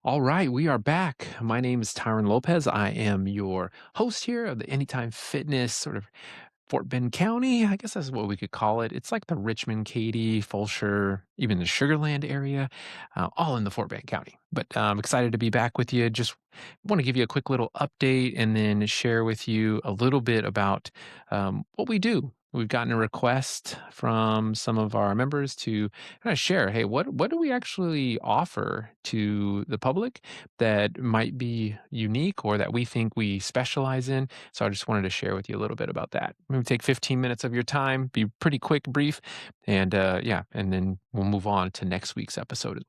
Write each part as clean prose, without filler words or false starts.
All right, we are back. My name is Tyron Lopez. I am your host here of the Anytime Fitness, sort of Fort Bend County. I guess that's what we could call it. It's like the Richmond, Katy, Fulshire, even the Sugarland area, all in the Fort Bend County. But I'm excited to be back with you. Just want to give you a quick little update and then share with you a little bit about what we do. We've gotten a request from some of our members to kind of share, hey, what do we actually offer to the public that might be unique or that we think we specialize in? So I just wanted to share with you a little bit about that. Maybe take 15 minutes of your time, be pretty quick, brief, and yeah, and then we'll move on to next week's episode.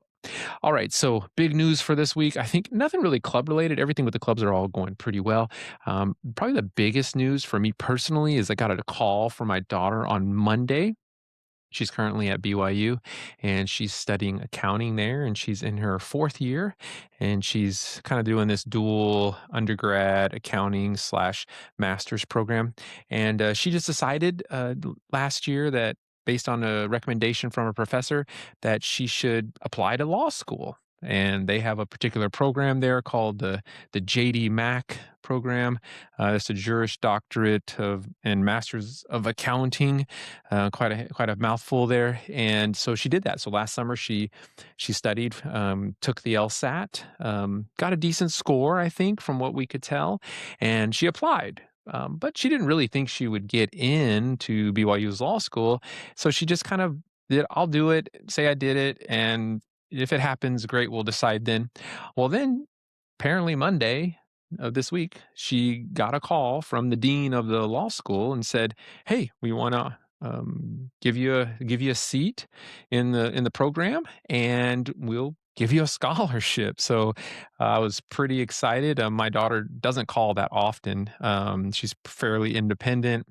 All right, so big news for this week. I think nothing really club related. Everything with the clubs are all going pretty well. Probably the biggest news for me personally is I got a call from my daughter on Monday. She's currently at BYU and she's studying accounting there and she's in her fourth year and she's kind of doing this dual undergrad accounting slash master's program. And she just decided last year that based on a recommendation from a professor that she should apply to law school. And they have a particular program there called the JD Mac program. It's a Juris Doctorate of and Masters of Accounting, quite a mouthful there. And so she did that. So last summer she studied, took the LSAT, got a decent score, I think, from what we could tell, and she applied. But she didn't really think she would get into BYU's law school, so she just kind of did. I'll do it. Say I did it, and if it happens, great. We'll decide then. Well, then apparently Monday of this week, she got a call from the dean of the law school and said, "Hey, we want to give you a seat in the program, and we'll give you a scholarship." So I was pretty excited. My daughter doesn't call that often. She's fairly independent.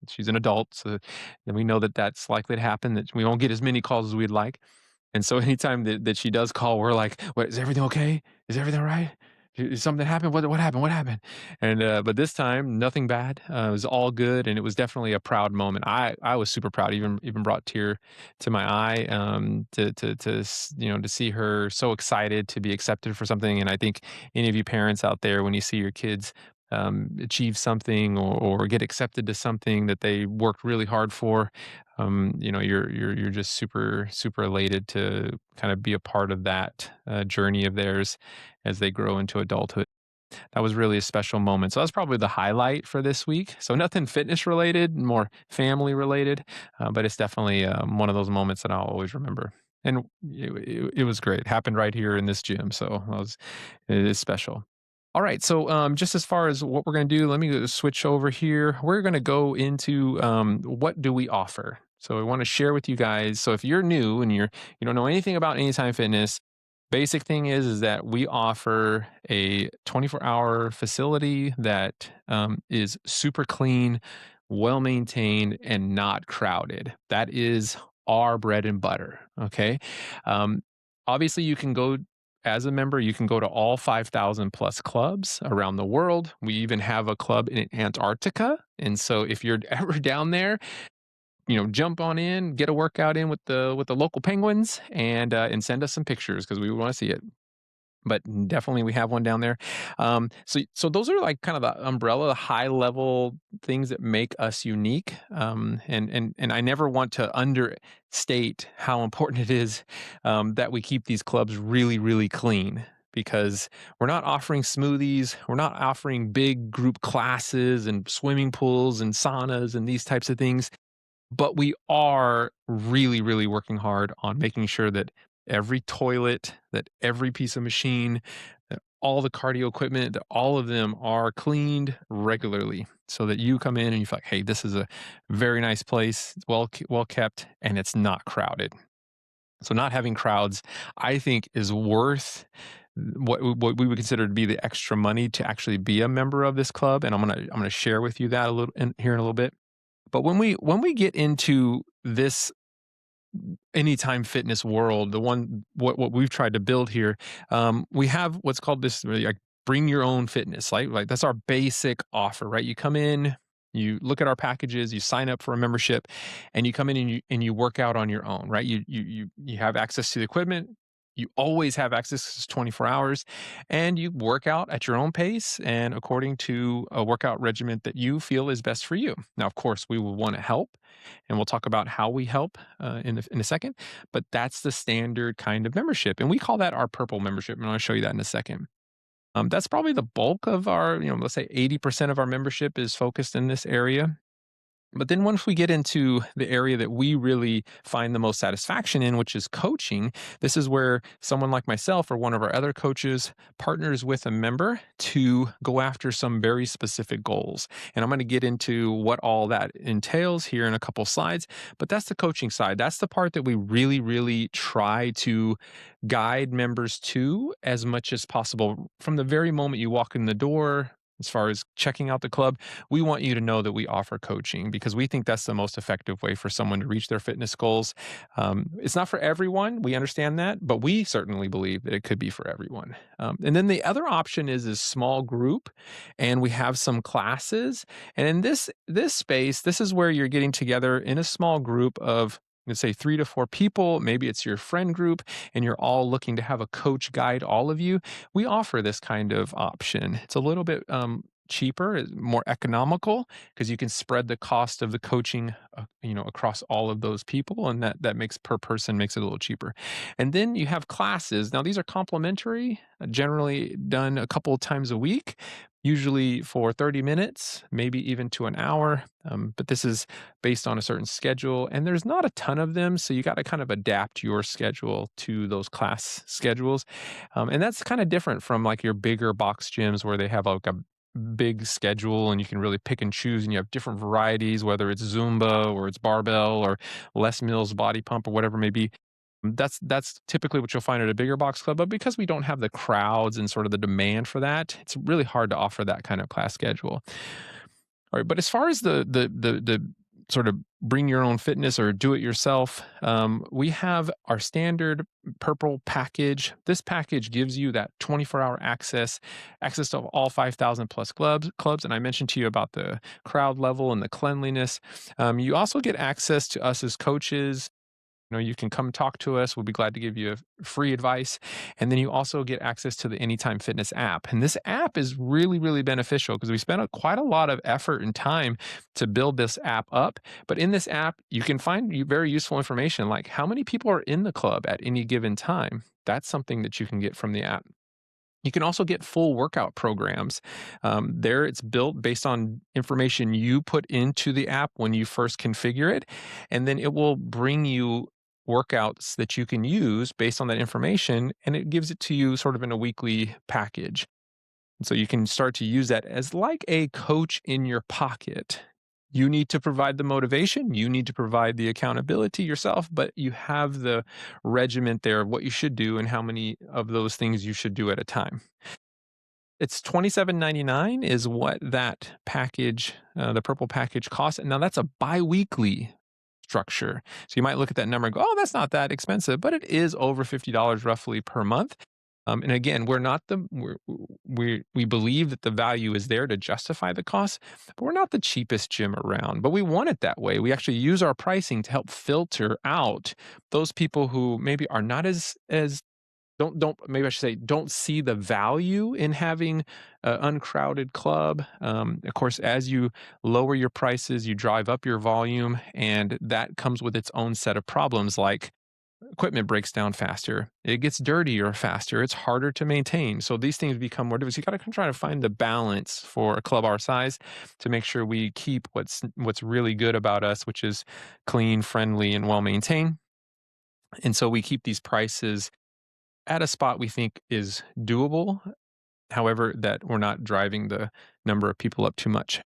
She's an adult, so then we know that that's likely to happen. That we won't get as many calls as we'd like. And so anytime that she does call, we're like, "What, is everything okay? Is everything all right? Did something happen? What happened? What happened?" And, but this time, nothing bad. It was all good, and it was definitely a proud moment. I was super proud, even brought tear to my eye, to see her so excited to be accepted for something. And I think any of you parents out there, when you see your kids, achieve something or get accepted to something that they worked really hard for, you're just super super elated to kind of be a part of that journey of theirs as they grow into adulthood. That was really a special moment. So that's probably the highlight for this week. So nothing fitness related, more family related, but it's definitely one of those moments that I'll always remember. And it was great. It happened right here in this gym, so it is special. All right, so just as far as what we're going to do, let me switch over here. We're going to go into what do we offer. So I want to share with you guys. So if you're new and you don't know anything about Anytime Fitness, basic thing is that we offer a 24-hour facility that is super clean, well maintained, and not crowded. That is our bread and butter. Okay. Um, Obviously, you can go as a member, you can go to all 5,000 plus clubs around the world. We even have a club in Antarctica. And so if you're ever down there, jump on in, get a workout in with the local penguins, and send us some pictures because we want to see it. But definitely, we have one down there. So those are like kind of the umbrella, the high level things that make us unique. And I never want to understate how important it is that we keep these clubs really, really clean. Because we're not offering smoothies, we're not offering big group classes and swimming pools and saunas and these types of things, but we are really, really working hard on making sure that every toilet, that every piece of machine, that all the cardio equipment, that all of them are cleaned regularly so that you come in and you feel like, hey, this is a very nice place. It's well kept and it's not crowded. So not having crowds, I think, is worth what we would consider to be the extra money to actually be a member of this club. And I'm gonna share with you that a little here in a little bit. But when we get into this Anytime Fitness world, the one what we've tried to build here, we have what's called this really like bring your own fitness. Like that's our basic offer, right? You come in, you look at our packages, you sign up for a membership, and you come in and you work out on your own, right? You have access to the equipment. You always have access to 24 hours, and you work out at your own pace and according to a workout regimen that you feel is best for you. Now, of course, we will want to help, and we'll talk about how we help in a second. But that's the standard kind of membership, and we call that our purple membership. And I'll show you that in a second. That's probably the bulk of our, let's say 80% of our membership is focused in this area. But then once we get into the area that we really find the most satisfaction in, which is coaching, this is where someone like myself or one of our other coaches partners with a member to go after some very specific goals. And I'm going to get into what all that entails here in a couple slides. But that's the coaching side. That's the part that we really, really try to guide members to as much as possible. From the very moment you walk in the door, as far as checking out the club, we want you to know that we offer coaching because we think that's the most effective way for someone to reach their fitness goals. It's not for everyone. We understand that, but we certainly believe that it could be for everyone. And then the other option is small group, and we have some classes. And in this space, this is where you're getting together in a small group of, let's say, 3 to 4 people. Maybe it's your friend group, and you're all looking to have a coach guide all of you. We offer this kind of option. It's a little bit cheaper, more economical because you can spread the cost of the coaching, across all of those people, and that makes per person makes it a little cheaper. And then you have classes. Now these are complimentary, generally done a couple of times a week. Usually for 30 minutes, maybe even to an hour. But this is based on a certain schedule, and there's not a ton of them. So you got to kind of adapt your schedule to those class schedules. And that's kind of different from like your bigger box gyms where they have like a big schedule and you can really pick and choose and you have different varieties, whether it's Zumba or it's barbell or Les Mills body pump or whatever it may be. That's typically what you'll find at a bigger box club, but because we don't have the crowds and sort of the demand for that, it's really hard to offer that kind of class schedule. All right, but as far as the sort of bring your own fitness or do it yourself, we have our standard purple package. This package gives you that 24-hour access to all 5,000 plus clubs. And I mentioned to you about the crowd level and the cleanliness. You also get access to us as coaches. You can come talk to us. We'll be glad to give you free advice. And then you also get access to the Anytime Fitness app. And this app is really, really beneficial because we spent quite a lot of effort and time to build this app up. But in this app, you can find very useful information like how many people are in the club at any given time. That's something that you can get from the app. You can also get full workout programs. There, it's built based on information you put into the app when you first configure it. And then it will bring you workouts that you can use based on that information. And it gives it to you sort of in a weekly package. So you can start to use that as like a coach in your pocket. You need to provide the motivation, you need to provide the accountability yourself, but you have the regiment there of what you should do and how many of those things you should do at a time. It's $27.99 is what that package, the purple package costs. Now that's a biweekly structure. So you might look at that number and go, oh, that's not that expensive, but it is over $50 roughly per month. And again, we believe that the value is there to justify the cost, but we're not the cheapest gym around. But we want it that way. We actually use our pricing to help filter out those people who maybe are not as don't maybe I should say don't see the value in having an uncrowded club. Of course, as you lower your prices, you drive up your volume, and that comes with its own set of problems like equipment breaks down faster. It gets dirtier faster. It's harder to maintain. So these things become more difficult. You got to try to find the balance for a club our size to make sure we keep what's really good about us, which is clean, friendly, and well maintained. And so we keep these prices at a spot we think is doable. However, that we're not driving the number of people up too much.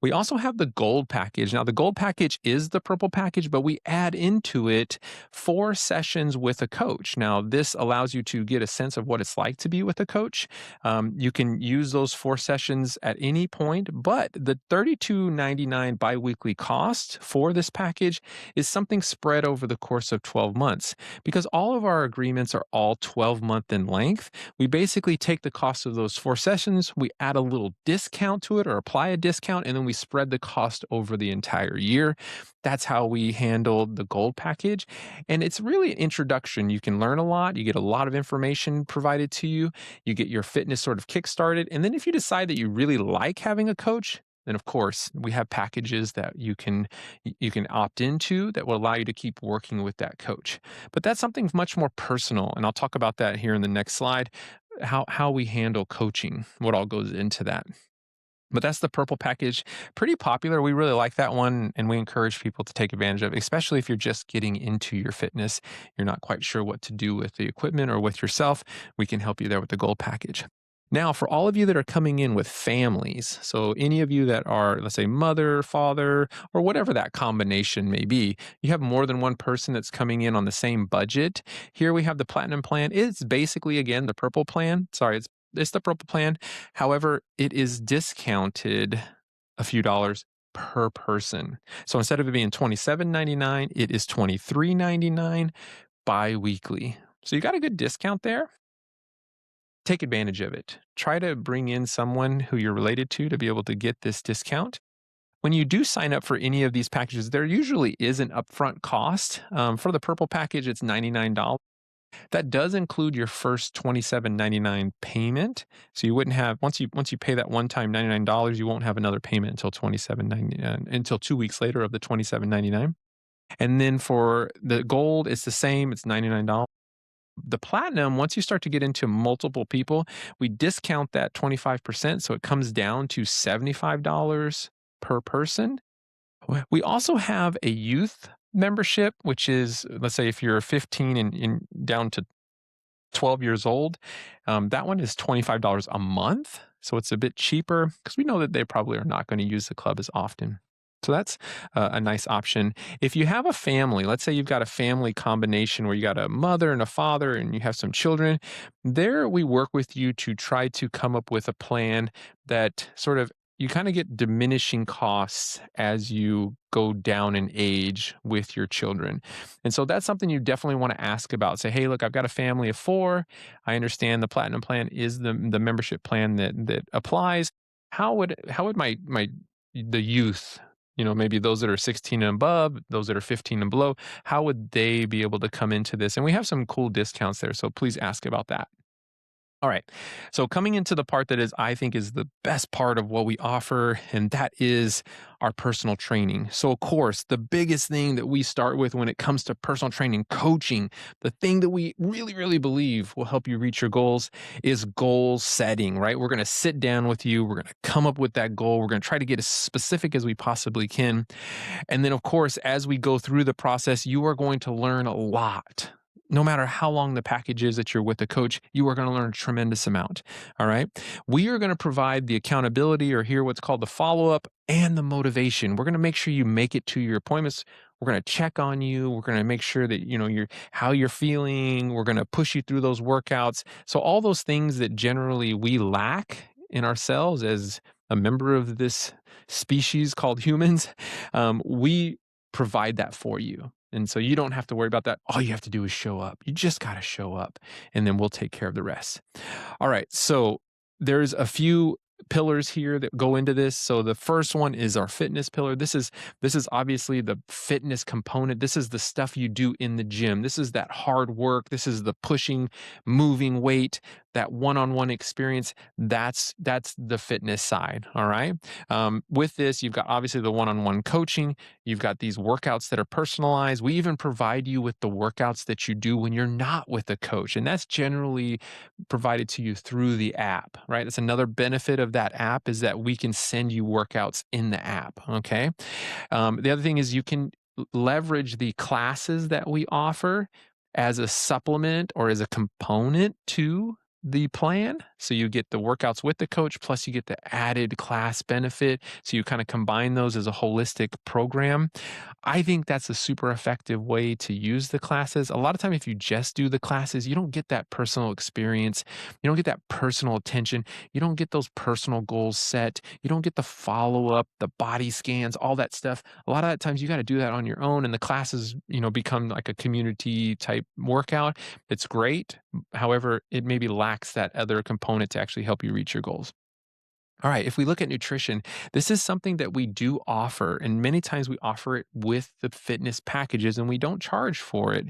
We also have the gold package. Now, the gold package is the purple package, but we add into it 4 sessions with a coach. Now, this allows you to get a sense of what it's like to be with a coach. You can use those 4 sessions at any point, but the $32.99 biweekly cost for this package is something spread over the course of 12 months. Because all of our agreements are all 12-month in length, we basically take the cost of those 4 sessions, we add a little discount to it or apply a discount, and then we we spread the cost over the entire year. That's how we handled the gold package. And it's really an introduction. You can learn a lot, you get a lot of information provided to you, you get your fitness sort of kickstarted. And then if you decide that you really like having a coach, then of course we have packages that you can opt into that will allow you to keep working with that coach. But that's something much more personal, and I'll talk about that here in the next slide, how we handle coaching, what all goes into that. But that's the purple package. Pretty popular. We really like that one, and we encourage people to take advantage of it, especially if you're just getting into your fitness. You're not quite sure what to do with the equipment or with yourself. We can help you there with the gold package. Now, for all of you that are coming in with families, so any of you that are, let's say, mother, father, or whatever that combination may be, you have more than one person that's coming in on the same budget. Here we have the platinum plan. It's basically, again, the purple plan. Sorry, it's the purple plan. However, it is discounted a few dollars per person. So instead of it being $27.99, it is $23.99 bi-weekly. So you got a good discount there. Take advantage of it. Try to bring in someone who you're related to be able to get this discount. When you do sign up for any of these packages, there usually is an upfront cost. For the purple package, it's $99. That does include your first $27.99 payment. So you wouldn't have once you pay that one time $99, you won't have another payment until $27.99 until 2 weeks later of the $27.99. And then for the gold, it's the same. It's $99. The platinum, once you start to get into multiple people, we discount that 25%. So it comes down to $75 per person. We also have a youth membership, which is, let's say, if you're 15 and down to 12 years old, that one is $25 a month. So it's a bit cheaper because we know that they probably are not going to use the club as often. So that's a nice option. If you have a family, let's say you've got a family combination where you got a mother and a father and you have some children, there we work with you to try to come up with a plan that sort of you kind of get diminishing costs as you go down in age with your children. And so that's something you definitely want to ask about. Say, hey, look, I've got a family of four. I understand the platinum plan is the membership plan that applies. How would my the youth, maybe those that are 16 and above, those that are 15 and below, how would they be able to come into this? And we have some cool discounts there, so please ask about that. All right. So coming into the part that I think is the best part of what we offer, and that is our personal training. So of course, the biggest thing that we start with when it comes to personal training, coaching, the thing that we really, really believe will help you reach your goals is goal setting, right? We're going to sit down with you. We're going to come up with that goal. We're going to try to get as specific as we possibly can. And then of course, as we go through the process, you are going to learn a lot. No matter how long the package is that you're with the coach, you are going to learn a tremendous amount. All right. We are going to provide the accountability or here what's called the follow up and the motivation. We're going to make sure you make it to your appointments. We're going to check on you. We're going to make sure that you're how you're feeling. We're going to push you through those workouts. So all those things that generally we lack in ourselves as a member of this species called humans, we provide that for you. And so you don't have to worry about that. All you have to do is show up. You just got to show up, and then we'll take care of the rest. All right. So there's a few pillars here that go into this. So the first one is our fitness pillar. This is obviously the fitness component. This is the stuff you do in the gym. This is that hard work. This is the pushing, moving weight, that one-on-one experience. That's the fitness side. All right. With this, you've got obviously the one-on-one coaching. You've got these workouts that are personalized. We even provide you with the workouts that you do when you're not with a coach, and that's generally provided to you through the app, right? That's another benefit of that app is that we can send you workouts in the app. Okay. The other thing is you can leverage the classes that we offer as a supplement or as a component to the plan. So you get the workouts with the coach, plus you get the added class benefit. So you kind of combine those as a holistic program. I think that's a super effective way to use the classes. A lot of time, if you just do the classes, you don't get that personal experience. You don't get that personal attention. You don't get those personal goals set. You don't get the follow up, the body scans, all that stuff. A lot of that times you got to do that on your own. And the classes, become like a community type workout. It's great. However, it maybe lacks that other component to actually help you reach your goals. All right, if we look at nutrition, this is something that we do offer, and many times we offer it with the fitness packages, and we don't charge for it.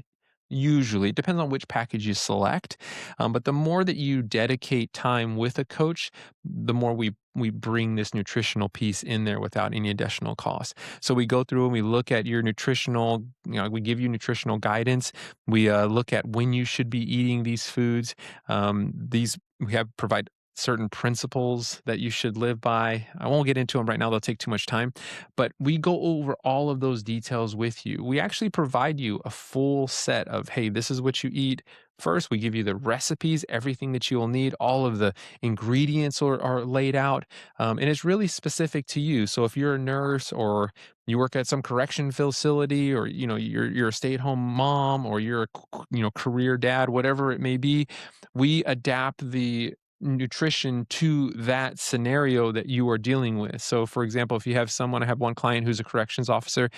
Usually, it depends on which package you select. But the more that you dedicate time with a coach, the more we bring this nutritional piece in there without any additional cost. So we go through and we look at your nutritional, we give you nutritional guidance. We look at when you should be eating these foods. These we have provide certain principles that you should live by. I won't get into them right now, they'll take too much time, but we go over all of those details with you. We actually provide you a full set of, hey, this is what you eat. First, we give you the recipes, everything that you will need, all of the ingredients are laid out, and it's really specific to you. So if you're a nurse or you work at some correction facility, or you're a stay-at-home mom, or you're a career dad, whatever it may be, we adapt the nutrition to that scenario that you are dealing with. So, for example, if you have someone, I have one client who's a corrections officer,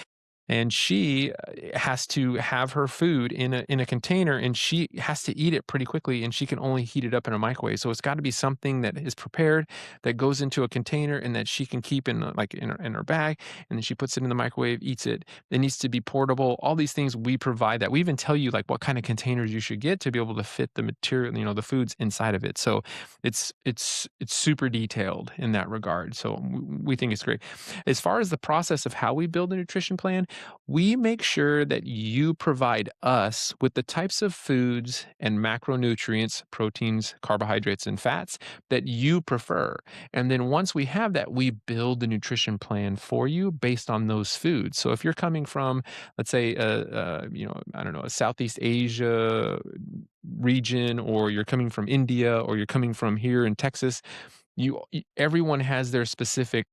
and she has to have her food in a container, and she has to eat it pretty quickly, and she can only heat it up in a microwave. So it's got to be something that is prepared, that goes into a container, and that she can keep in like in her bag, and then she puts it in the microwave, eats it. It needs to be portable. All these things we provide that. We even tell you like what kind of containers you should get to be able to fit the material, the foods inside of it. So it's super detailed in that regard. So we think it's great. As far as the process of how we build a nutrition plan, we make sure that you provide us with the types of foods and macronutrients, proteins, carbohydrates, and fats that you prefer. And then once we have that, we build the nutrition plan for you based on those foods. So if you're coming from, let's say, I don't know, a Southeast Asia region, or you're coming from India, or you're coming from here in Texas, everyone has their specific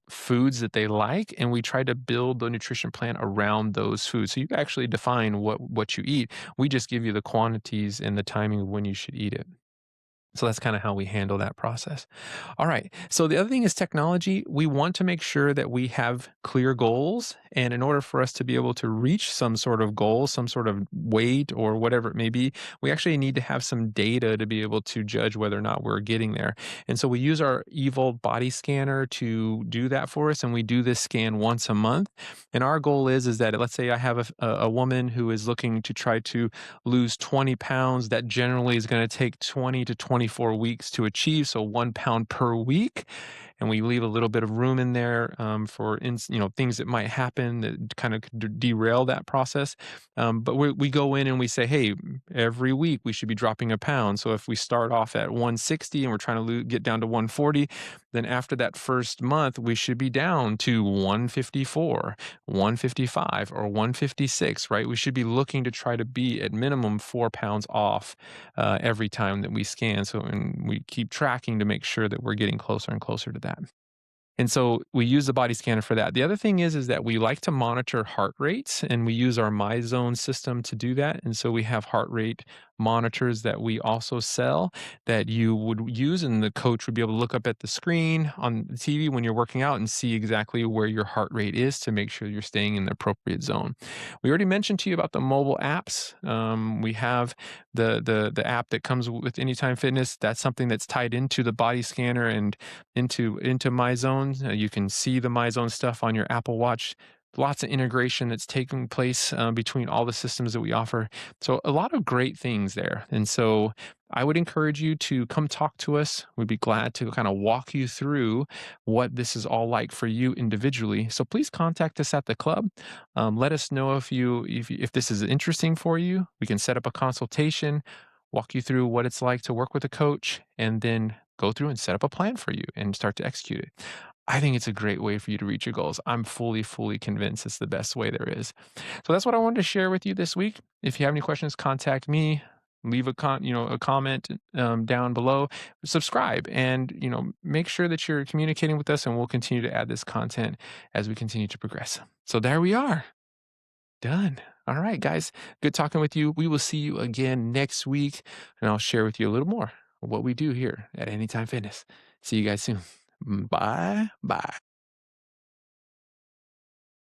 foods that they like, and we try to build the nutrition plan around those foods. So you actually define what you eat. We just give you the quantities and the timing of when you should eat it. So that's kind of how we handle that process. All right. So the other thing is technology. We want to make sure that we have clear goals. And in order for us to be able to reach some sort of goal, some sort of weight or whatever it may be, we actually need to have some data to be able to judge whether or not we're getting there. And so we use our Evolve body scanner to do that for us. And we do this scan once a month. And our goal is that, let's say I have a woman who is looking to try to lose 20 pounds. That generally is going to take 20 to 24 weeks to achieve. So 1 pound per week. And we leave a little bit of room in there for things that might happen that kind of could derail that process. But we go in and we say, hey, every week we should be dropping a pound. So if we start off at 160 and we're trying to get down to 140, then after that first month, we should be down to 154, 155, or 156, right? We should be looking to try to be at minimum 4 pounds off every time that we scan. So, and we keep tracking to make sure that we're getting closer and closer to that. And so we use the body scanner for that. The other thing is that we like to monitor heart rates, and we use our MyZone system to do that. And so we have heart rate monitors that we also sell that you would use, and the coach would be able to look up at the screen on the TV when you're working out and see exactly where your heart rate is to make sure you're staying in the appropriate zone. We already mentioned to you about the mobile apps. We have the app that comes with Anytime Fitness. That's something that's tied into the body scanner and into MyZone. You can see the MyZone stuff on your Apple Watch. Lots of integration that's taking place between all the systems that we offer. So a lot of great things there. And so I would encourage you to come talk to us. We'd be glad to kind of walk you through what this is all like for you individually. So please contact us at the club. Let us know if this is interesting for you. We can set up a consultation, walk you through what it's like to work with a coach, and then go through and set up a plan for you and start to execute it. I think it's a great way for you to reach your goals. I'm fully convinced it's the best way there is. So that's what I wanted to share with you this week. If you have any questions, contact me. Leave a comment down below. Subscribe, and make sure that you're communicating with us, and we'll continue to add this content as we continue to progress. So there we are. Done. All right, guys. Good talking with you. We will see you again next week, and I'll share with you a little more of what we do here at Anytime Fitness. See you guys soon. Bye. Bye.